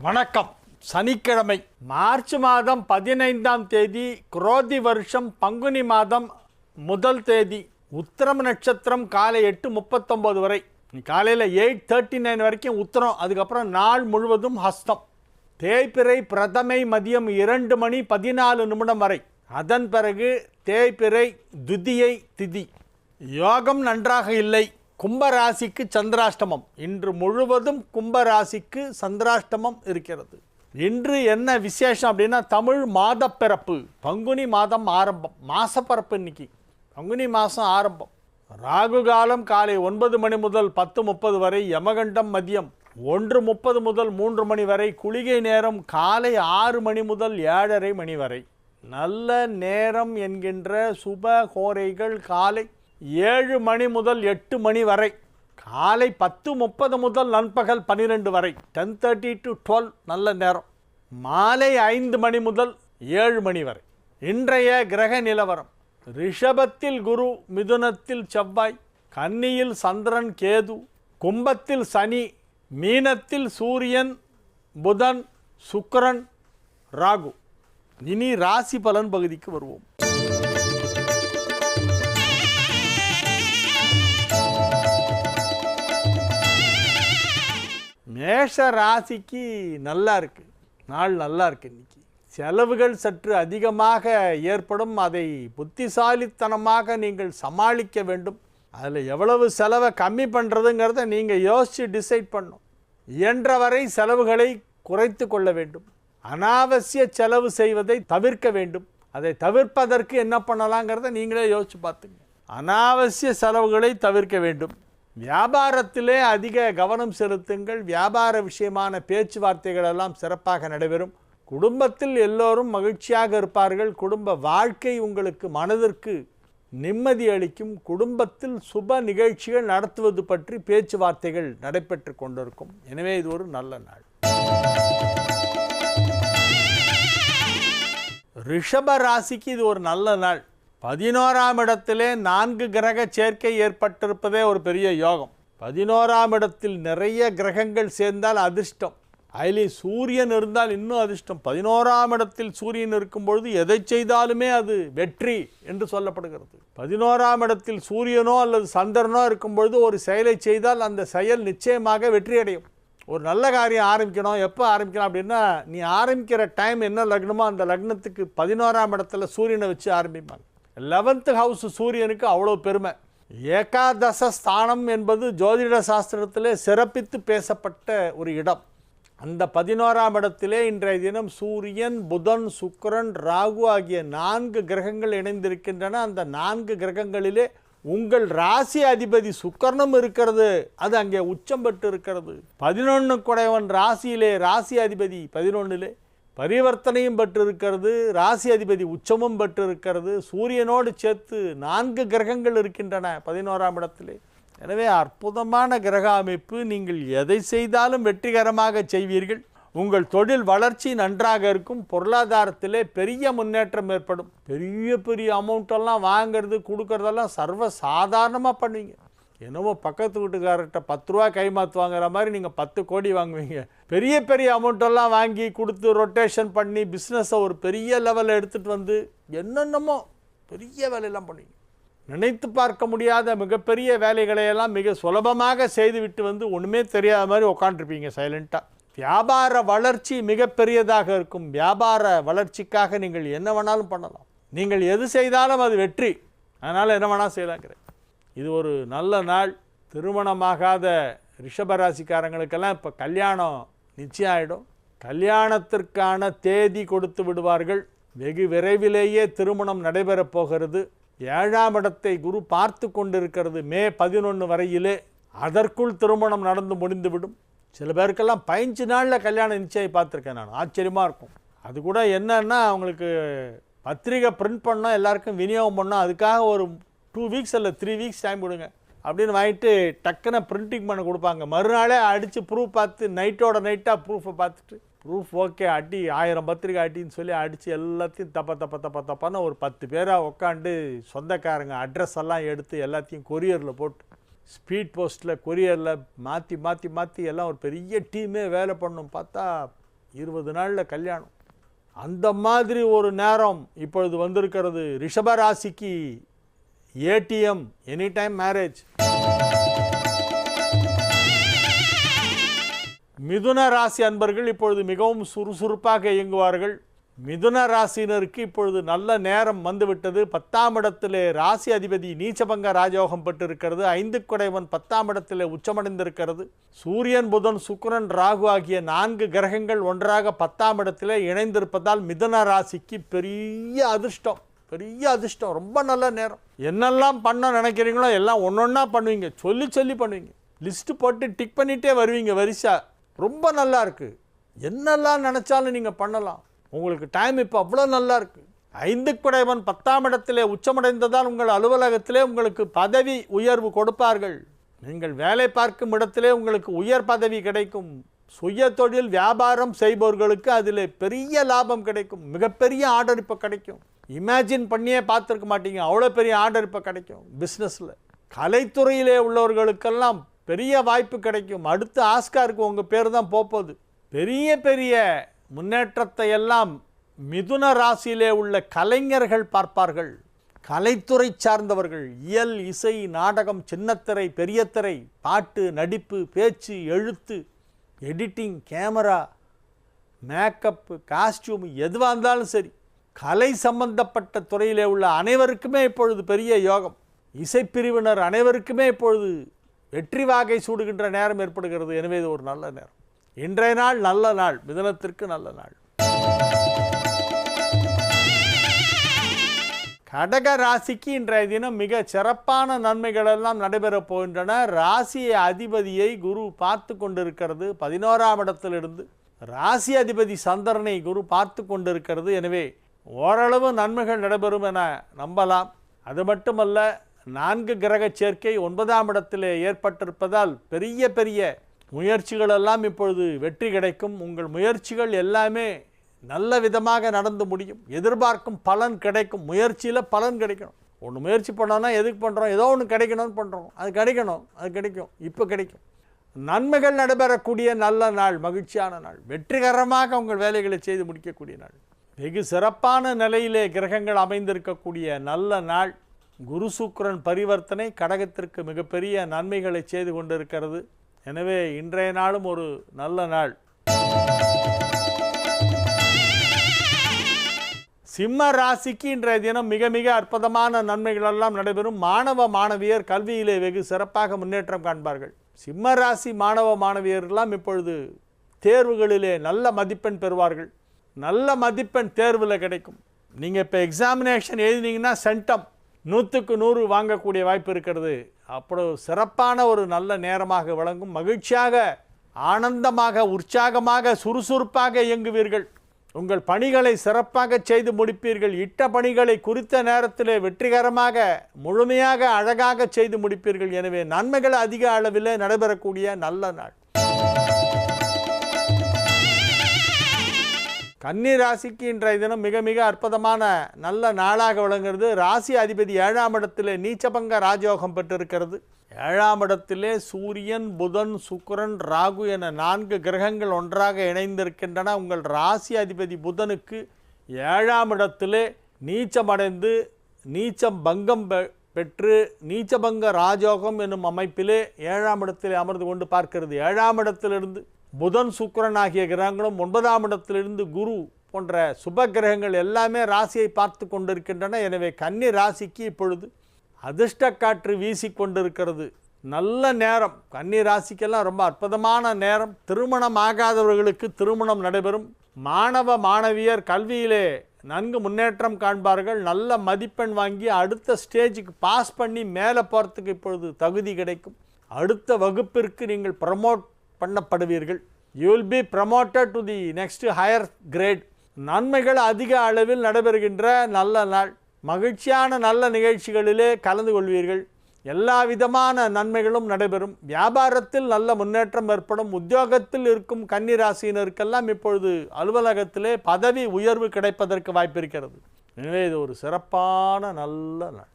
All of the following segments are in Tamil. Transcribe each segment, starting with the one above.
வணக்கம். சனிக்கிழமை மார்ச் மாதம் 15ஆம் தேதி குரோதி வருஷம் பங்குனி மாதம் 1 தேதி உத்திரம் நட்சத்திரம் காலை 8:39 வரை, காலையில் 8:39 வரைக்கும் உத்திரம். அதுக்கப்புறம் நாள் முழுவதும் ஹஸ்தம். தேய்பிறை பிரதமை மதியம் 2 மணி 14 நிமிடம் வரை. அதன் பிறகு தேய்பிறை துதியை திதி. யோகம் நன்றாக இல்லை. கும்பராசிக்கு சந்திராஷ்டமம். இன்று முழுவதும் கும்பராசிக்கு சந்திராஷ்டமம் இருக்கிறது. இன்று என்ன விசேஷம் அப்படின்னா, தமிழ் மாதப்பிறப்பு. பங்குனி மாதம் ஆரம்பம். மாசப்பிறப்பு இன்னைக்கு. பங்குனி மாதம் ஆரம்பம். ராகு காலம் காலை 9 மணி முதல் 10:30 வரை. யமகண்டம் மதியம் 1:30 முதல் 3 மணி வரை. குளிகை நேரம் காலை 6 மணி முதல் 7:30 மணி வரை. நல்ல நேரம் என்கின்ற சுப கோரைகள் காலை 7 மணி முதல் 8 மணி வரை. காலை 10:30 முதல் நண்பகல் 12 வரை. 10:30 to 12 நல்ல நேரம். மாலை 5 மணி முதல் 7 மணி வரை. இன்றைய கிரக நிலவரம்: ரிஷபத்தில் குரு, மிதுனத்தில் செவ்வாய், கன்னியில் சந்திரன் கேது, கும்பத்தில் சனி, மீனத்தில் சூரியன் புதன் சுக்கிரன் ராகு. இனி ராசி பலன் பகுதிக்கு வருவோம். மேஷ ராசிக்கு நல்லா இருக்கு. நாள் நல்லா இருக்கு. இன்னைக்கு செலவுகள் சற்று அதிகமாக ஏற்படும். அதை புத்திசாலித்தனமாக நீங்கள் சமாளிக்க வேண்டும். அதில் எவ்வளவு செலவை கம்மி பண்ணுறதுங்கிறத நீங்கள் யோசித்து டிசைட் பண்ணணும். இயன்றவரை செலவுகளை குறைத்து கொள்ள வேண்டும். அனாவசிய செலவு செய்வதை தவிர்க்க வேண்டும். அதை தவிர்ப்பதற்கு என்ன பண்ணலாங்கிறத நீங்களே யோசித்து பார்த்துங்க. அனாவசிய செலவுகளை தவிர்க்க வேண்டும். வியாபாரத்திலே அதிக கவனம் செலுத்துங்கள். வியாபார விஷயமான பேச்சுவார்த்தைகள் எல்லாம் சிறப்பாக நடைபெறும். குடும்பத்தில் எல்லோரும் மகிழ்ச்சியாக இருப்பார்கள். குடும்ப வாழ்க்கை உங்களுக்கு மனதிற்கு நிம்மதி அளிக்கும். குடும்பத்தில் சுப நிகழ்ச்சிகள் நடத்துவது பற்றி பேச்சுவார்த்தைகள் நடைபெற்று கொண்டிருக்கும். எனவே இது ஒரு நல்ல நாள். ரிஷப ராசிக்கு இது ஒரு நல்ல நாள். 11ஆம் இடத்திலே 4 கிரக சேர்க்கை ஏற்பட்டிருப்பதே ஒரு பெரிய யோகம். 11ஆம் இடத்தில் நிறைய கிரகங்கள் சேர்ந்தால் அதிர்ஷ்டம். அதில் சூரியன் இருந்தால் இன்னும் அதிர்ஷ்டம். 11ஆம் இடத்தில் சூரியன் இருக்கும்பொழுது எதை செய்தாலுமே அது வெற்றி என்று சொல்லப்படுகிறது. 11ஆம் இடத்தில் சூரியனோ அல்லது சந்திரனோ இருக்கும்பொழுது ஒரு செயலை செய்தால் அந்த செயல் நிச்சயமாக வெற்றி அடையும். ஒரு நல்ல காரியம் ஆரம்பிக்கணும். எப்போ ஆரம்பிக்கணும் அப்படின்னா, நீ ஆரம்பிக்கிற டைம் என்ன லக்னமோ அந்த லக்னத்துக்கு 11ஆம் இடத்துல சூரியனை வச்சு ஆரம்பிப்பாங்க. 11th ஹவுஸ் சூரியனுக்கு அவ்வளோ பெருமை. ஏகாதச ஸ்தானம் என்பது ஜோதிட சாஸ்திரத்திலே சிறப்பித்து பேசப்பட்ட ஒரு இடம். அந்த 11ஆம் இடத்திலே இன்றைய தினம் சூரியன் புதன் சுக்கிரன் ராகு ஆகிய 4 கிரகங்கள் இணைந்திருக்கின்றன. அந்த 4 கிரகங்களிலே உங்கள் ராசி அதிபதி சுக்கிரனும் இருக்கிறது. அது அங்கே உச்சம் பெற்று இருக்கிறது. 11 குடையவன் ராசியிலே ராசி அதிபதி 11லே பரிவர்த்தனையும் பெற்றிருக்கிறது. ராசி அதிபதி உச்சமும் பெற்றிருக்கிறது. சூரியனோடு சேர்த்து 4 கிரகங்கள் இருக்கின்றன 11ஆம் இடத்திலே. எனவே அற்புதமான கிரக அமைப்பு. நீங்கள் எதை செய்தாலும் வெற்றிகரமாக செய்வீர்கள். உங்கள் தொழில் வளர்ச்சி நன்றாக இருக்கும். பொருளாதாரத்திலே பெரிய முன்னேற்றம் ஏற்படும். பெரிய பெரிய அமௌண்ட்டெல்லாம் வாங்கிறது கொடுக்கறதெல்லாம் சர்வ சாதாரணமாக பண்ணுவீங்க. என்னவோ பக்கத்து வீட்டுக்காரர்கிட்ட 10 ரூபா கைமாத்து வாங்குற மாதிரி நீங்கள் 10 கோடி வாங்குவீங்க. பெரிய பெரிய அமௌண்ட்டெல்லாம் வாங்கி கொடுத்து ரொட்டேஷன் பண்ணி பிஸ்னஸை ஒரு பெரிய லெவலில் எடுத்துகிட்டு வந்து என்னென்னமோ பெரிய வேலையெல்லாம் பண்ணுவீங்க. நினைத்து பார்க்க முடியாத மிகப்பெரிய வேலைகளையெல்லாம் மிக சுலபமாக செய்துவிட்டு வந்து ஒன்றுமே தெரியாத மாதிரி உட்காந்துருப்பீங்க சைலண்ட்டாக. வியாபார வளர்ச்சி மிகப்பெரியதாக இருக்கும். வியாபார வளர்ச்சிக்காக நீங்கள் என்ன வேணாலும் பண்ணலாம். நீங்கள் எது செய்தாலும் அது வெற்றி. அதனால் என்ன வேணால் செய்யலாங்கிறேன். இது ஒரு நல்ல நாள். திருமணமாகாத ரிஷபராசிக்காரங்களுக்கெல்லாம் இப்போ கல்யாணம் நிச்சயம் ஆகிடும். கல்யாணத்திற்கான தேதி கொடுத்து விடுவார்கள். வெகு விரைவிலேயே திருமணம் நடைபெறப் போகிறது. 7ஆம் இடத்தை குரு பார்த்து கொண்டிருக்கிறது மே 11 வரையிலே. அதற்குள் திருமணம் நடந்து முடிந்துவிடும். சில பேருக்கெல்லாம் 15 நாளில் கல்யாணம் நிச்சயம் பார்த்துருக்கேன் நான். ஆச்சரியமாக இருக்கும். அது கூட என்னன்னா, அவங்களுக்கு பத்திரிகை பிரிண்ட் பண்ணோம், எல்லாருக்கும் விநியோகம் பண்ணோம். அதுக்காக ஒரு 2 வீக்ஸ் இல்லை 3 வீக்ஸ் டைம் கொடுங்க அப்படின்னு வாங்கிட்டு டக்குன்னு பிரிண்டிங் பண்ண கொடுப்பாங்க. மறுநாளே அடித்து ப்ரூஃப் பார்த்து நைட்டோட நைட்டாக ப்ரூஃபை பார்த்துட்டு ப்ரூஃப் ஓகே அடி 1000 பத்திரிக்கை அடின்னு சொல்லி அடித்து எல்லாத்தையும் தப்பான ஒரு 10 பேராக உட்காந்து சொந்தக்காரங்க அட்ரஸ் எல்லாம் எடுத்து எல்லாத்தையும் கொரியரில் போட்டு ஸ்பீட் போஸ்ட்டில் கொரியரில் மாற்றி எல்லாம் ஒரு பெரிய டீமே வேலை பண்ணணும். பார்த்தா 20 நாளில் கல்யாணம். அந்த மாதிரி ஒரு நேரம் இப்பொழுது வந்திருக்கிறது. ரிஷப ராசிக்கு ஏடிஎம், எனி டைம் மேரேஜ். மிதுன ராசி அன்பர்கள் இப்பொழுது மிகவும் சுறுசுறுப்பாக இயங்குவார்கள். மிதுன ராசியினருக்கு இப்பொழுது நல்ல நேரம் வந்துவிட்டது. 10ஆம் இடத்திலே ராசி அதிபதி நீச்சபங்க ராஜயோகம் பெற்றிருக்கிறது. 5 குடைவன் 10ஆம் இடத்திலே உச்சமடைந்திருக்கிறது. சூரியன், புதன், சுக்கிரன், ராகு ஆகிய 4 கிரகங்கள் ஒன்றாக 10ஆம் இடத்திலே இணைந்திருப்பதால் மிதுன ராசிக்கு பெரிய அதிர்ஷ்டம், பெரிய அதிர்ஷ்டம். ரொம்ப நல்ல நேரம். என்னெல்லாம் பண்ண நினைக்கிறீங்களோ எல்லாம் ஒன்றொன்னா பண்ணுவீங்க. சொல்லி பண்ணுவீங்க. லிஸ்ட்டு போட்டு டிக் பண்ணிகிட்டே வருவீங்க வரிசா. ரொம்ப நல்லா இருக்குது. என்னெல்லாம் நினச்சாலும் நீங்கள் பண்ணலாம். உங்களுக்கு டைம் இப்போ அவ்வளோ நல்லா இருக்குது. 5 குடைவன் 10ஆம் இடத்திலே உச்சமடைந்ததால் உங்கள் அலுவலகத்திலே உங்களுக்கு பதவி உயர்வு கொடுப்பார்கள். நீங்கள் வேலை பார்க்கும் இடத்திலே உங்களுக்கு உயர் பதவி கிடைக்கும். சுய தொழில் வியாபாரம் செய்பவர்களுக்கு அதில் பெரிய லாபம் கிடைக்கும். மிகப்பெரிய ஆர்டர் இப்போ கிடைக்கும். இமேஜின் பண்ணியே பார்த்துருக்க மாட்டீங்க, அவ்வளோ பெரிய ஆர்டர் இப்போ கிடைக்கும். பிஸ்னஸில் கலைத்துறையிலே உள்ளவர்களுக்கெல்லாம் பெரிய வாய்ப்பு கிடைக்கும். அடுத்து ஆஸ்காருக்கு உங்கள் பேர் தான் போகுது. பெரிய பெரிய முன்னேற்றத்தை எல்லாம் மிதுன ராசியிலே உள்ள கலைஞர்கள் பார்ப்பார்கள். கலைத்துறை சார்ந்தவர்கள், இயல், இசை, நாடகம், சின்னத்திரை, பெரிய திரை, பாட்டு, நடிப்பு, பேச்சு, எழுத்து, எடிட்டிங், கேமரா, மேக்கப்பு, காஸ்டியூம், எதுவாக இருந்தாலும் சரி, கலை சம்பந்தப்பட்ட துறையிலே உள்ள அனைவருக்குமே இப்பொழுது பெரிய யோகம். இசைப்பிரிவினர் அனைவருக்குமே இப்பொழுது வெற்றி வாகை சூடுகின்ற நேரம் ஏற்படுகிறது. எனவே இது ஒரு நல்ல நேரம். இன்றைய நாள் நல்ல நாள். மிதுனத்திற்கு நல்ல நாள். கடக ராசிக்கு இன்றைய தினம் மிக சிறப்பான நன்மைகள் எல்லாம் நடைபெறப் போகின்றன. ராசியை அதிபதியை குரு பார்த்து கொண்டிருக்கிறது. 11ஆம் இடத்திலிருந்து ராசி அதிபதி சந்திரனை குரு பார்த்து கொண்டிருக்கிறது. எனவே ஓரளவு நன்மைகள் நடைபெறும் என நம்பலாம். அது மட்டுமல்ல, 4 கிரக சேர்க்கை 9ஆம் இடத்திலே ஏற்பட்டிருப்பதால் பெரிய பெரிய முயற்சிகளெல்லாம் இப்பொழுது வெற்றி கிடைக்கும். உங்கள் முயற்சிகள் எல்லாமே நல்ல விதமாக நடந்து முடியும். எதிர்பார்க்கும் பலன் கிடைக்கும். முயற்சியில் பலன் கிடைக்கணும். ஒன்று முயற்சி பண்ணோன்னா எதுக்கு பண்ணுறோம்? ஏதோ ஒன்று கிடைக்கணும்னு பண்ணுறோம். அது கிடைக்கணும், அது கிடைக்கும். இப்போ கிடைக்கும். நன்மைகள் நடைபெறக்கூடிய நல்ல நாள், மகிழ்ச்சியான நாள். வெற்றிகரமாக உங்கள் வேலைகளை செய்து முடிக்கக்கூடிய நாள். வெகு சிறப்பான நிலையிலே கிரகங்கள் அமைந்திருக்கக்கூடிய நல்ல நாள். குரு சுக்கிரன் பரிவர்த்தனை கடகத்திற்கு மிகப்பெரிய நன்மைகளை செய்து கொண்டிருக்கிறது. எனவே இன்றைய நாளும் ஒரு நல்ல நாள். சிம்ம ராசிக்கு இன்றைய தினம் மிக மிக அற்புதமான நன்மைகள் எல்லாம் நடைபெறும். மாணவ மாணவியர் கல்வியிலே வெகு சிறப்பாக முன்னேற்றம் காண்பார்கள். சிம்ம ராசி மாணவ மாணவியரெல்லாம் இப்பொழுது தேர்வுகளிலே நல்ல மதிப்பெண் பெறுவார்கள். நல்ல மதிப்பெண் தேர்வில் கிடைக்கும். நீங்கள் இப்போ எக்ஸாமினேஷன் எழுதினீங்கன்னா சென்டம் 100க்கு 100 வாங்கக்கூடிய வாய்ப்பு இருக்கிறது. அப்போ சிறப்பான ஒரு நல்ல நேரமாக விளங்கும். மகிழ்ச்சியாக, ஆனந்தமாக, உற்சாகமாக, சுறுசுறுப்பாக இயங்குவீர்கள். உங்கள் பணிகளை சிறப்பாக செய்து முடிப்பீர்கள். இட்ட பணிகளை குறித்த நேரத்தில் வெற்றிகரமாக முழுமையாக அழகாக செய்து முடிப்பீர்கள். எனவே நன்மைகள் அதிக அளவில் நடைபெறக்கூடிய நல்ல நாள். கன்னி ராசிக்கு இன்றைய தினம் மிக மிக அற்புதமான நல்ல நாளாக விளங்குகிறது. ராசி அதிபதி 7ஆம் இடத்திலே நீச்சபங்க ராஜயோகம் பெற்றிருக்கிறது. 7ஆம் இடத்திலே சூரியன், புதன், சுக்கிரன், ராகு என 4 கிரகங்கள் ஒன்றாக இணைந்திருக்கின்றன. உங்கள் ராசி அதிபதி புதனுக்கு 7ஆம் இடத்திலே நீச்சமடைந்து நீச்சம் பங்கம் பெற்று நீச்சபங்க ராஜயோகம் என்னும் அமைப்பிலே 7ஆம் இடத்திலே அமர்ந்து கொண்டு பார்க்கிறது. 7ஆம் இடத்திலிருந்து புதன், சுக்கிரன் ஆகிய கிரகங்களும் 9ஆம் இடத்திலிருந்து குரு போன்ற சுப கிரகங்கள் எல்லாமே ராசியை பார்த்து கொண்டிருக்கின்றன. எனவே கன்னி ராசிக்கு இப்பொழுது அதிர்ஷ்ட காற்று வீசி கொண்டிருக்கிறது. நல்ல நேரம். கன்னி ராசிக்கெல்லாம் ரொம்ப அற்புதமான நேரம். திருமணம் ஆகாதவர்களுக்கு திருமணம் நடைபெறும். மாணவ மாணவியர் கல்வியிலே நன்கு முன்னேற்றம் காண்பார்கள். நல்ல மதிப்பெண் வாங்கி அடுத்த ஸ்டேஜுக்கு பாஸ் பண்ணி மேலே போகிறதுக்கு இப்பொழுது தகுதி கிடைக்கும். அடுத்த வகுப்பிற்கு நீங்கள் ப்ரமோட் பண்ணப்படுவீர்கள். You will be promoted to the next higher grade. நன்மைகள் அதிக அளவில் நடைபெறுகின்ற நல்ல நாள். மகிழ்ச்சியான நல்ல நிகழ்ச்சிகளிலே கலந்து கொள்வீர்கள். எல்லா விதமான நன்மைகளும் நடைபெறும். வியாபாரத்தில் நல்ல முன்னேற்றம் ஏற்படும். உத்தியோகத்தில் இருக்கும் கன்னி ராசியினருக்கெல்லாம் இப்பொழுது அலுவலகத்திலே பதவி உயர்வு கிடைப்பதற்கு வாய்ப்பு இருக்கிறது. எனவே இது ஒரு சிறப்பான நல்ல நாள்.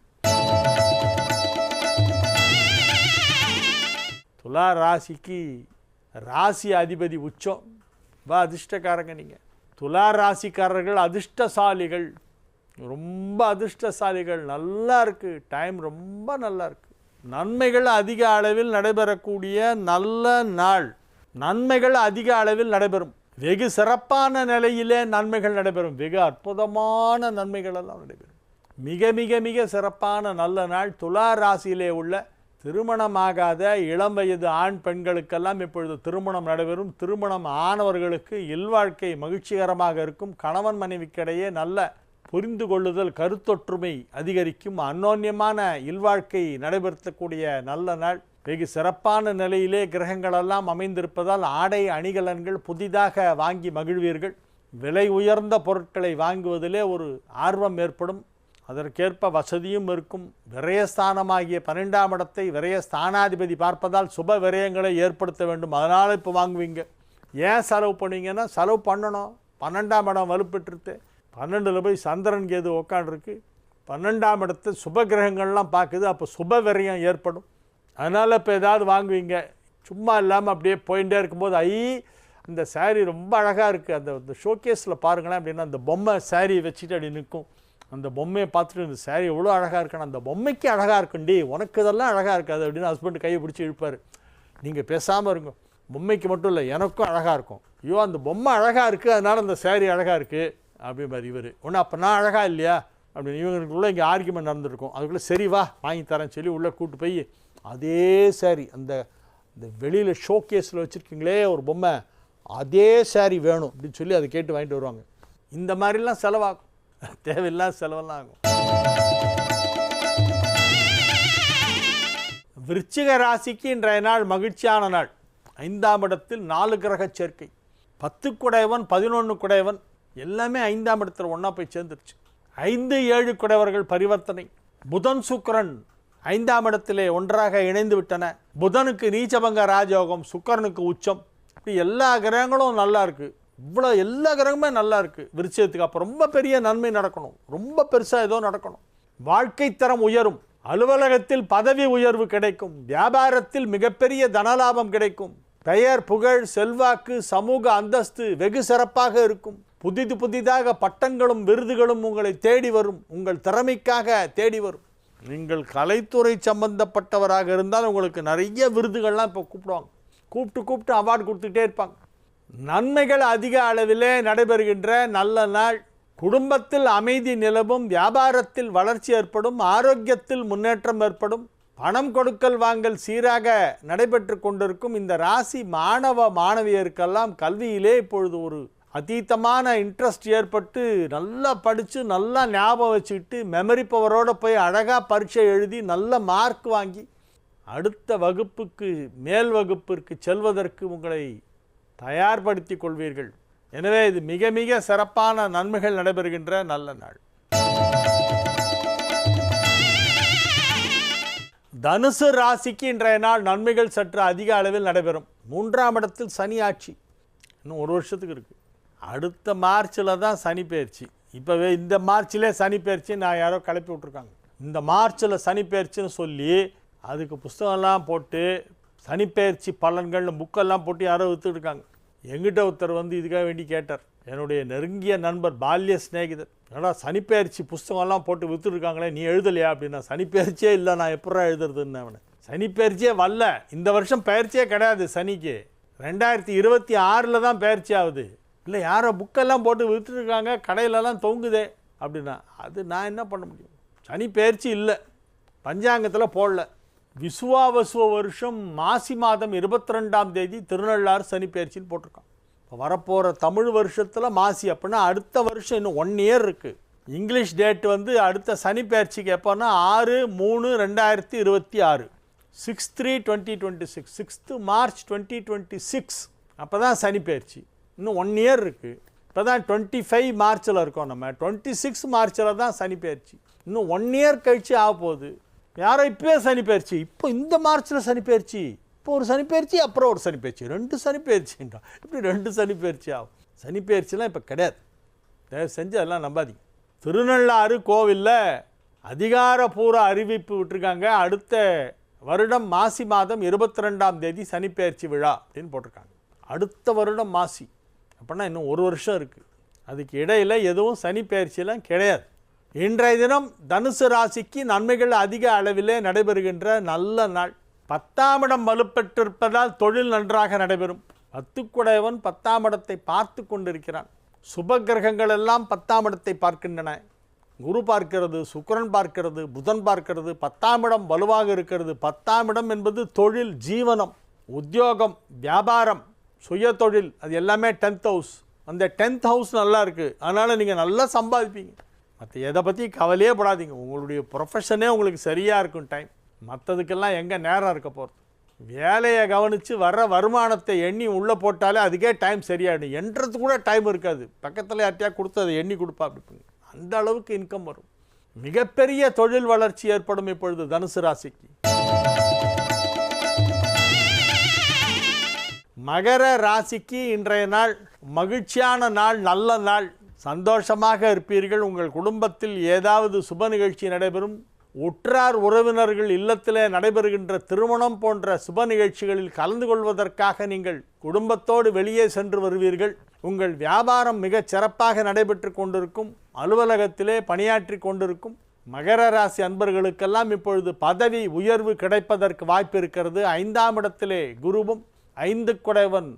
துலா ராசிக்கு ராசி அதிபதி உச்சம். அதிர்ஷ்டக்காரங்க நீங்கள். துலா ராசிக்காரர்கள் அதிர்ஷ்டசாலிகள், ரொம்ப அதிர்ஷ்டசாலிகள். நல்லா இருக்குது, டைம் ரொம்ப நல்லா இருக்குது. நன்மைகள் அதிக அளவில் நடைபெறக்கூடிய நல்ல நாள். நன்மைகள் அதிக அளவில் நடைபெறும். வெகு சிறப்பான நிலையிலே நன்மைகள் நடைபெறும். வெகு அற்புதமான நன்மைகள் எல்லாம் நடைபெறும். மிக மிக மிக சிறப்பான நல்ல நாள். துலா ராசியிலே உள்ள திருமணமாகாத இளம் வயது ஆண் பெண்களுக்கெல்லாம் இப்பொழுது திருமணம் நடைபெறும். திருமணம் ஆனவர்களுக்கு இல்வாழ்க்கை மகிழ்ச்சிகரமாக இருக்கும். கணவன் மனைவிக்கிடையே நல்ல புரிந்து கொள்ளுதல், கருத்தொற்றுமை அதிகரிக்கும். அந்யோன்யமான இல்வாழ்க்கை நடைபெறக்கூடிய நல்ல நாள். வெகு சிறப்பான நிலையிலே கிரகங்களெல்லாம் அமைந்திருப்பதால் ஆடை அணிகலன்கள் புதிதாக வாங்கி மகிழ்வீர்கள். விலை உயர்ந்த பொருட்களை வாங்குவதிலே ஒரு ஆர்வம் ஏற்படும். அதற்கேற்ப வசதியும் இருக்கும். விரயஸ்தானமாகிய 12ஆம் இடத்தை விரயஸ்தானாதிபதி பார்ப்பதால் சுப விரயங்களை ஏற்படுத்த வேண்டும். அதனால் இப்போ வாங்குவீங்க. ஏன் செலவு பண்ணுவீங்கன்னா, செலவு பண்ணணும். 12ஆம் இடம் வலுப்பெற்றுட்டு 12ல் போய் சந்திரன் கேது உட்காண்டிருக்கு. 12ஆம் இடத்தை சுப கிரகங்கள்லாம் பார்க்குது. அப்போ சுப விரயம் ஏற்படும். அதனால் இப்போ ஏதாவது வாங்குவீங்க. சும்மா இல்லாமல் அப்படியே போயிட்டே இருக்கும்போது அந்த சாரீ ரொம்ப அழகாக இருக்குது, அந்த ஷோகேஸில் பாருங்களேன் அப்படின்னா அந்த பொம்மை சாரீ வச்சுட்டு அப்படி நிற்கும். அந்த பொம்மையை பார்த்துட்டு இந்த சாரீ எவ்வளோ அழகாக இருக்குன்னு, அந்த பொம்மைக்கு அழகாக இருக்குண்டி, உனக்கு இதெல்லாம் அழகாக இருக்காது அப்படின்னு ஹஸ்பண்ட் கையை பிடிச்சி இழுப்பார். நீங்கள் பேசாமல் இருங்க. பொம்மைக்கு மட்டும் இல்லை, எனக்கும் அழகாக இருக்கும். ஐயோ அந்த பொம்மை அழகாக இருக்குது, அதனால் அந்த சாரீ அழகாக இருக்குது அப்படிம்பார் இவர். ஒன்று அப்போ நான் அழகாக இல்லையா அப்படின்னு இவங்களுக்குள்ளே இங்கே ஆர்கியூமெண்ட் நடந்துருக்கும். அதுக்குள்ளே சரி வா வாங்கி தரேன்னு சொல்லி உள்ளே கூப்பிட்டு போய் அதே சாரீ அந்த வெளியில் ஷோகேஸில் வச்சுருக்கீங்களே ஒரு பொம்மை, அதே சாரீ வேணும் அப்படின்னு சொல்லி அதை கேட்டு வாங்கிட்டு வருவாங்க. இந்த மாதிரிலாம் செலவாகும், தேவையில்லாத செலவெல்லாம் ஆகும். விருச்சிக ராசிக்கு இன்றைய நாள் மகிழ்ச்சியான நாள். 5ஆம் இடத்தில் 4 கிரக சேர்க்கை. 10 குடையவன் 11 குடையவன் எல்லாமே 5ஆம் இடத்துல ஒன்றா போய் சேர்ந்துருச்சு. 5, 7 குடையவர்கள் பரிவர்த்தனை. புதன் சுக்கிரன் 5ஆம் இடத்திலே ஒன்றாக இணைந்து விட்டன. புதனுக்கு நீச்சபங்க ராஜயோகம், சுக்கிரனுக்கு உச்சம். இப்படி எல்லா கிரகங்களும் நல்லா இருக்குது. இவ்வளோ எல்லா கிரகமே நல்லா இருக்குது விருச்சிகத்துக்கு. அப்போ ரொம்ப பெரிய நன்மை நடக்கணும், ரொம்ப பெருசாக ஏதோ நடக்கணும். வாழ்க்கை தரம் உயரும். அலுவலகத்தில் பதவி உயர்வு கிடைக்கும். வியாபாரத்தில் மிகப்பெரிய தனலாபம் கிடைக்கும். பெயர், புகழ், செல்வாக்கு, சமூக அந்தஸ்து வெகு சிறப்பாக இருக்கும். புதிதாக பட்டங்களும் விருதுகளும் உங்களை தேடி வரும். உங்கள் திறமைக்காக தேடி வரும். நீங்கள் கலைத்துறை சம்பந்தப்பட்டவராக இருந்தால் உங்களுக்கு நிறைய விருதுகள்லாம் இப்போ கூப்பிடுவாங்க. கூப்பிட்டு அவார்டு கொடுத்துக்கிட்டே இருப்பாங்க. நன்மைகள் அதிக அளவிலே நடைபெறுகின்ற நல்ல நாள். குடும்பத்தில் அமைதி நிலவும். வியாபாரத்தில் வளர்ச்சி ஏற்படும். ஆரோக்கியத்தில் முன்னேற்றம் ஏற்படும். பணம் கொடுக்கல் வாங்கல் சீராக நடைபெற்று கொண்டிருக்கும். இந்த ராசி மாணவ மாணவியருக்கெல்லாம் கல்வியிலே இப்பொழுது ஒரு அதீதமான இன்ட்ரெஸ்ட் ஏற்பட்டு நல்லா படித்து நல்லா ஞாபகம் வச்சுக்கிட்டு மெமரி பவரோடு போய் அழகாக பரீட்சை எழுதி நல்ல மார்க் வாங்கி அடுத்த வகுப்புக்கு மேல் வகுப்பிற்கு செல்வதற்கு உங்களை தயார்படுத்தி கொள்வீர்கள். எனவே இது மிக மிக சிறப்பான நன்மைகள் நடைபெறுகின்ற நல்ல நாள். தனுசு ராசிக்கு இன்றைய நாள் நன்மைகள் சற்று அதிக அளவில் நடைபெறும். 3ஆம் இடத்தில் சனி ஆட்சி. இன்னும் 1 வருஷத்துக்கு இருக்குது. அடுத்த மார்ச்சில் தான் சனி பயிற்சி. இப்போவே இந்த மார்ச்சிலே சனி பயிற்சி நான் யாரோ கிளப்பி விட்ருக்காங்க. இந்த மார்ச்சில் சனி பயிற்சின்னு சொல்லி அதுக்கு புஸ்தகம்லாம் போட்டு சனிப்பெயர்ச்சி பலன்கள்னு புக்கெல்லாம் போட்டு யாரோ விற்றுருக்காங்க. எங்கிட்ட ஒருத்தர் வந்து இதுக்காக வேண்டி கேட்டார். என்னுடைய நெருங்கிய நண்பர், பால்ய சிநேகிதர், ஏன்னா சனிப்பெயர்ச்சி புஸ்தகம்லாம் போட்டு விற்றுருக்காங்களே, நீ எழுதலையா அப்படின்னா. சனிப்பெயர்ச்சியே இல்லை, நான் எப்படா எழுதுறதுன்னு. அவனை சனிப்பெயர்ச்சியே வரல. இந்த வருஷம் பயிற்சியே கிடையாது சனிக்கு. 2026 தான் பயிற்சி ஆகுது. இல்லை யாரோ புக்கெல்லாம் போட்டு விற்றுருக்காங்க, கடையிலலாம் தொங்குதே அப்படின்னா அது நான் என்ன பண்ண முடியும்? சனி பயிற்சி இல்லை, பஞ்சாங்கத்தில் போடல. விசுவாவசுவ வருஷம் மாசி மாதம் 22ஆம் தேதி திருநள்ளாறு சனி பயிற்சின்னு போட்டிருக்கான். இப்போ வரப்போகிற தமிழ் வருஷத்தில் மாசி அப்படின்னா அடுத்த வருஷம் இன்னும் 1 இயர் இருக்குது. இங்கிலீஷ் டேட் வந்து அடுத்த சனி பயிற்சிக்கு எப்போன்னா 6/3/2026, 6/3/2026, 6th March 2026 அப்போ தான் சனி பயிற்சி. இன்னும் 1 இயர் இருக்குது. இப்போ தான் 25 மார்ச்சில் இருக்கோம். நம்ம 26 மார்ச்சில் தான் சனி பயிற்சி. இன்னும் 1 இயர் கழிச்சு ஆக போகுது. யாரோ இப்போயே சனி பயிற்சி, இப்போ இந்த மார்ச்சில் சனி பயிற்சி, இப்போ ஒரு சனி பயிற்சி, அப்புறம் ஒரு சனி பயிற்சி, 2 சனி பயிற்சின்றா. இப்படி 2 சனி பயிற்சி ஆகும். சனி பயிற்சிலாம் இப்போ கிடையாது. தயவு செஞ்சு அதெல்லாம் நம்பாதீங்க. திருநள்ளாறு கோவிலில் அதிகாரப்பூர்வ அறிவிப்பு விட்டுருக்காங்க. அடுத்த வருடம் மாசி மாதம் 22ஆம் தேதி சனி பயிற்சி விழா அப்படின்னு போட்டிருக்காங்க. அடுத்த வருடம் மாசி அப்படின்னா இன்னும் ஒரு வருஷம் இருக்குது. அதுக்கு இடையில் எதுவும் சனி பயிற்சியெல்லாம் கிடையாது. இன்றைய தினம் தனுசு ராசிக்கு நன்மைகள் அதிக அளவிலே நடைபெறுகின்ற நல்ல நாள். 10ஆம் இடம் வலுப்பெற்றிருப்பதால் தொழில் நன்றாக நடைபெறும். 10 10ஆம் இடத்தை பார்த்து கொண்டிருக்கிறான். சுப கிரகங்கள் எல்லாம் 10ஆம் இடத்தை பார்க்கின்றன. குரு பார்க்கிறது, சுக்கிரன் பார்க்கிறது, புதன் பார்க்கிறது. 10ஆம் இடம் வலுவாக இருக்கிறது. 10ஆம் இடம் என்பது தொழில், ஜீவனம், உத்தியோகம், வியாபாரம், சுய தொழில், அது எல்லாமே 10th ஹவுஸ். அந்த 10th ஹவுஸ் நல்லா இருக்குது. அதனால் நீங்கள் நல்லா சம்பாதிப்பீங்க. மற்ற எதை பற்றி கவலையே படாதீங்க. உங்களுடைய ப்ரொஃபஷனே உங்களுக்கு சரியாக இருக்கும் டைம். மற்றதுக்கெல்லாம் எங்கே நேரம் இருக்க போகிறது? வேலையை கவனித்து வர வருமானத்தை எண்ணி உள்ளே போட்டாலே அதுக்கே டைம் சரியாயிடும். எண்றது கூட டைம் இருக்காது. பக்கத்தில் யார்ட்டையா கொடுத்து அதை எண்ணி கொடுப்பா அப்படிங்க. அந்த அளவுக்கு இன்கம் வரும். மிகப்பெரிய தொழில் வளர்ச்சி ஏற்படும் இப்பொழுது தனுசு ராசிக்கு. மகர ராசிக்கு இன்றைய நாள் மகிழ்ச்சியான நாள், நல்ல நாள். சந்தோஷமாக இருப்பீர்கள். உங்கள் குடும்பத்தில் ஏதாவது சுப நிகழ்ச்சி நடைபெறும். உற்றார் உறவினர்கள் இல்லத்திலே நடைபெறுகின்ற திருமணம் போன்ற சுப நிகழ்ச்சிகளில் கலந்து கொள்வதற்காக நீங்கள் குடும்பத்தோடு வெளியே சென்று வருவீர்கள். உங்கள் வியாபாரம் மிகச் சிறப்பாக நடைபெற்று கொண்டிருக்கும். அலுவலகத்திலே பணியாற்றி கொண்டிருக்கும் மகர ராசி அன்பர்களுக்கெல்லாம் இப்பொழுது பதவி உயர்வு கிடைப்பதற்கு வாய்ப்பு இருக்கிறது. 5ஆம் இடத்திலே குருவும் 5 குடைவன்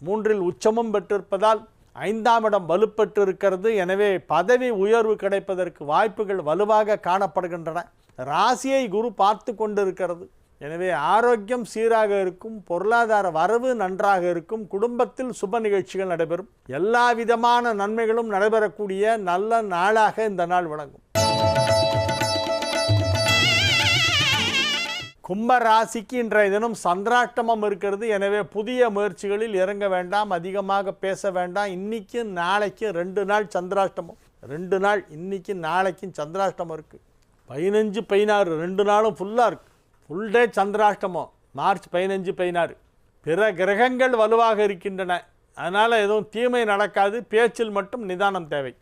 3இல் உச்சமும் பெற்றிருப்பதால் 5ஆம் இடம் வலுப்பெற்று இருக்கிறது. எனவே பதவி உயர்வு கிடைப்பதற்கு வாய்ப்புகள் வலுவாக காணப்படுகின்றன. ராசியை குரு பார்த்து கொண்டிருக்கிறது. எனவே ஆரோக்கியம் சீராக இருக்கும். பொருளாதார வரவு நன்றாக இருக்கும். குடும்பத்தில் சுப நிகழ்ச்சிகள் நடைபெறும். எல்லா விதமான நன்மைகளும் நடைபெறக்கூடிய நல்ல நாளாக இந்த நாள் விளங்கும். கும்ப ராசிக்கு இன்றைய தினம் சந்திராஷ்டமம் இருக்கிறது. எனவே புதிய முயற்சிகளில் இறங்க வேண்டாம். அதிகமாக பேச வேண்டாம். இன்றைக்கும் நாளைக்கும் 2 நாள் சந்திராஷ்டமம். 2 நாள், இன்றைக்கும் நாளைக்கும் சந்திராஷ்டமம் இருக்குது. 15, 16 2 நாளும் ஃபுல்லாக இருக்குது. ஃபுல் டே சந்திராஷ்டமம். மார்ச் 15, 16. பிற கிரகங்கள் வலுவாக இருக்கின்றன. அதனால் எதுவும் தீமை நடக்காது. பேச்சில் மட்டும் நிதானம் தேவை.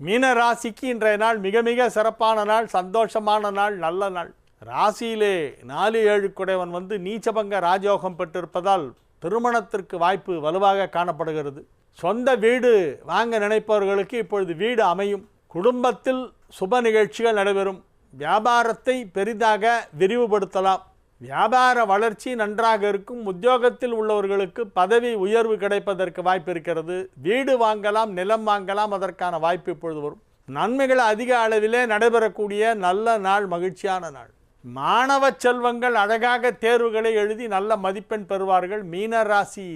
மீன ராசிக்கு இன்றைய நாள் மிக மிக சிறப்பான நாள், சந்தோஷமான நாள், நல்ல நாள். ராசியிலே 4, 7 குடைவன் வந்து நீச்சபங்க ராஜயோகம் பெற்றிருப்பதால் திருமணத்திற்கு வாய்ப்பு வலுவாக காணப்படுகிறது. சொந்த வீடு வாங்க நினைப்பவர்களுக்கு இப்பொழுது வீடு அமையும். குடும்பத்தில் சுப நிகழ்ச்சிகள் நடைபெறும். வியாபாரத்தை பெரிதாக விரிவுபடுத்தலாம். வியாபார வளர்ச்சி நன்றாக இருக்கும். உத்தியோகத்தில் உள்ளவர்களுக்கு பதவி உயர்வு கிடைப்பதற்கு வாய்ப்பு இருக்கிறது. வீடு வாங்கலாம், நிலம் வாங்கலாம். அதற்கான வாய்ப்பு இப்பொழுது வரும். நன்மைகள் அதிக அளவிலே நடைபெறக்கூடிய நல்ல நாள், மகிழ்ச்சியான நாள். மாணவ செல்வங்கள் அழகாக தேர்வுகளை எழுதி நல்ல மதிப்பெண் பெறுவார்கள். மீன ராசி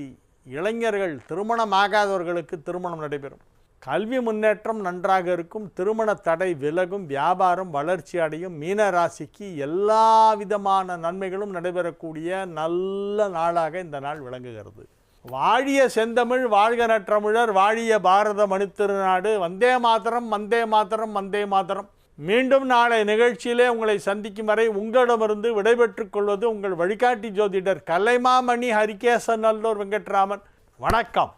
இளைஞர்கள் திருமணமாகாதவர்களுக்கு திருமணம் நடைபெறும். கல்வி முன்னேற்றம் நன்றாக இருக்கும். திருமண தடை விலகும். வியாபாரம் வளர்ச்சி அடையும். மீன ராசிக்கு எல்லா விதமான நன்மைகளும் நடைபெறக்கூடிய நல்ல நாளாக இந்த நாள் விளங்குகிறது. வாழிய செந்தமிழ், வாழ்க நற்றமிழர், வாழிய பாரத மணித்திருநாடு. வந்தே மாதரம், வந்தே மாதரம், வந்தே மாதரம். மீண்டும் நாளை நிகழ்ச்சியிலே உங்களை சந்திக்கும் வரை உங்களிடமிருந்து விடைபெற்றுக் கொள்வது உங்கள் வழிகாட்டி ஜோதிடர் கலைமாமணி ஹரிகேசன் நல்லூர் வெங்கட்ராமன். வணக்கம்.